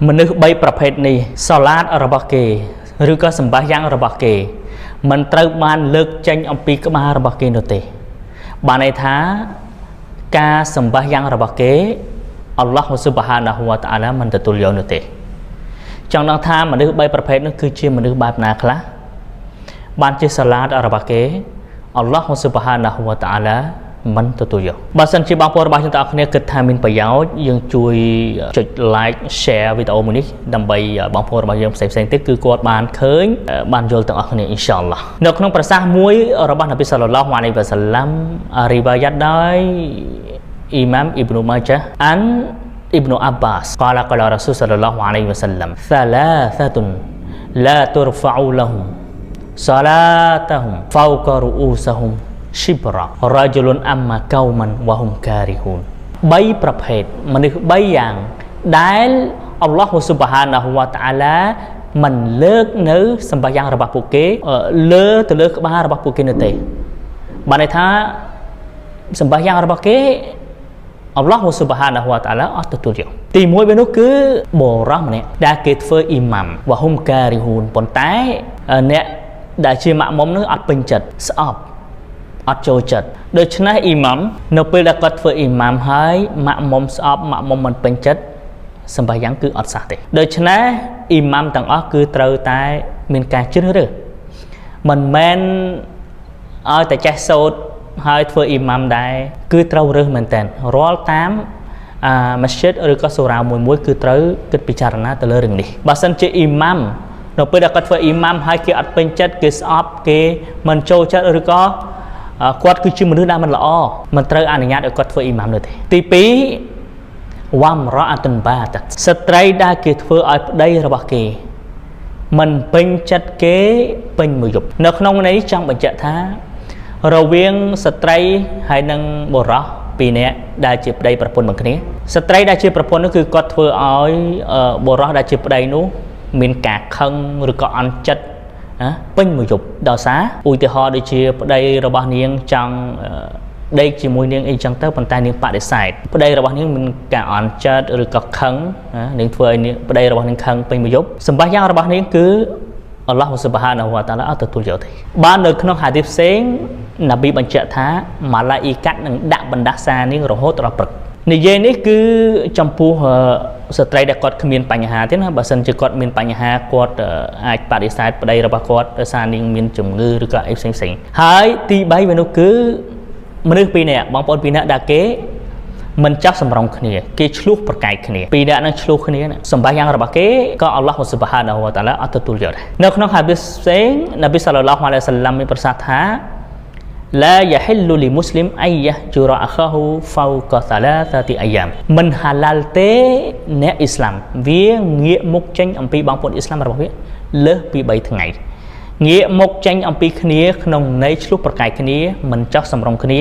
មនុស្ស3ប្រភេទនេះសាឡាតរបស់គេឬក៏សម្បាសយ៉ាងរបស់គេមិនត្រូវបានលើកចេញអំពីក្បាលរបស់គេនោះទេបានន័យថាការសម្បាសយ៉ាងរបស់គេអល់ឡោះស៊ុបហានាហ៊ូវតាអាឡាមិនទទួលយកនោះទេចង់ដឹងថាមនុស្ស3ប្រភេទនោះគឺជាមនុស្សបែបណាខ្លះបានជាសាឡាតរបស់គេអល់ឡោះស៊ុបហានាហ៊ូវតាអាឡាមិនទទួលយកបើសិនជាបងប្អូនរបស់យើងទាំងអស់គ្នាគិតថាមានប្រយោជន៍យើងជួយចុច like share វីដេអូមួយនេះដើម្បីបងប្អូនរបស់យើងផ្សេងៗទៀតគឺគាត់បានឃើញបានយល់ទាំងអស់គ្នាអ៊ីនសាអល់ឡោះនៅក្នុងប្រសាសន៍មួយរបស់នប៊ីសល្លឡោះអាឡៃហ៊ីវ៉ាសល្លាមរីវ៉ាយ៉ាត់ដោយអ៊ីម៉ាមអ៊ីប្នូម៉ាចាអានអ៊ីប្នូអាប់បាសقال قال رسول صلى الله عليه وسلم ثلاثة لا ترفع لهم صلاتهم فوق رؤوسهم شبرا رجل أما قوما وهم كارهون 3ប្រភេទមនុស្ស3យ៉ាងដែលអល់ឡោះស៊ុបហានាហ៊ូវតាអាឡាមិនលើកនៅសម្បាយ៉ាងរបស់ពួកគេលើទៅលើក្បាលរបស់ពួកគេនោះទេបានន័យថាសម្បាយ៉ាងរបស់គេអល់ឡោះស៊ុបហានាហ៊ូវតាអាឡាអត់ទទួលយកទី1វានោះគឺបរោះម្នាក់ដែលគេធ្វើអ៊ីម៉ាំវ៉ាហ៊ុំការីហ៊ូនប៉ុន្តែអ្នកដែលជាម៉ាក់មុំនោះអត់ពេញចិត្តស្អប់អត់ចូលចិត្តដូច្នេះអ៊ីម៉ាំនៅពេលដែលគាត់ធ្វើអ៊ីម៉ាមហើយម៉ាក់មុំស្អប់ម៉ាក់មុំមិនពេញចិត្តសម្បាយ៉ាងគឺអត់សះទេដូច្នេះអ៊ីម៉ាមទាំងអស់គឺត្រូវតែមានការជ្រើសរើសមិនមែនឲ្យតែចេះសូត្រហើយធ្វើអ៊ីម៉ាមដែរគឺត្រូវរើសមែនតើរាល់តាមម៉ាស្ជីតឬក៏សូរ៉ាមួយគឺត្រូវគិតពិចារណាទៅលើរឿងនេះបើសិនជាអ៊ីម៉ាមនៅពេលដែលគាត់ធ្វើអ៊ីម៉ាមហើយគេអត់ពេញចិត្តគេស្អប់គេមិនចូលចិត្តឬក៏គាត់គឺជាមនុស្សដែលមិនល្អមិនត្រូវអនុញ្ញាតឲ្យគាត់ធ្វើអ៊ីម៉ាមនោះទេទី2វ៉ាមរ៉ាតុនបាតស្ត្រីដែលគេធ្វើឲ្យប្តីរបស់គេមិនពេញចិត្តគេពេញមួយយប់នៅក្នុងនេះចង់បញ្ជាក់ថារវាងស្ត្រីហើយនិងបុរស2នាក់ដែលជាប្តីប្រពន្ធមួយគ្នាស្ត្រីដែលជាប្រពន្ធនោះគឺគាត់ធ្វើឲ្យបុរសដែលជាប្តីនោះមានការខឹងឬក៏អន់ចិត្តពេញមួយយប់ដោយសារឧទាហរណ៍ដូចជាប្តីរបស់នាងចង់ដេកជាមួយនាងអីចឹងទៅប៉ុន្តែនាងបដិសេធប្តីរបស់នាងមានការអន់ចិត្តឬក៏ខឹងនាងធ្វើឲ្យប្តីរបស់នាងខឹងពេញមួយយប់សម្បាយ៉ាងរបស់នាងគឺអល់ឡោះស៊ុបហានាហ៊ូវតាអាឡាអត់ទទួលយកទេបាននៅក្នុងហាឌីសផ្សេងនប៊ីបញ្ជាក់ថាម៉ាឡាអ៊ីកាត់នឹងដាក់បណ្ដាសានាងរហូតដល់ព្រឹកនិយាយនេះគឺចំពោះស្ត្រីដែលគាត់គ្មានបញ្ហាទេណាបើសិនជាគាត់មានបញ្ហាគាត់អាចបដិសេធប្តីរបស់គាត់ដោយសារនាងមានជំងឺឬក៏អីផ្សេងៗហើយទី3វានោះគឺមនុស្ស2នាក់បងប្អូន2នាក់ដែលគេមិនចោះសម្រងគ្នាគេឆ្លោះប្រកែកគ្នា2នាក់នឹងឆ្លោះគ្នាសម្បាយ៉ាងរបស់គេក៏អល់ឡោះស៊ុបហានាហ៊ូវតាអាឡាអត់ទទួលយកដែរនៅក្នុងហាឌីសផ្សេងនប៊ីសល្លឡោះអាឡៃហ៊ីវ៉ាសល្លាមមានប្រសាសន៍ថាلا يحل لمسلم أن يهجر أخاه فوق 3 أيام មិនហាឡាល់ទេអ្នកអ៊ីស្លាមវាងាកមុខចេញអំពីបងប្អូនអ៊ីស្លាមរបស់វាលើសពី3ថ្ងៃងាកមុខចេញអំពីគ្នាក្នុងន័យឆ្លោះប្រកែកគ្នាមិនចោះសម្រងគ្នា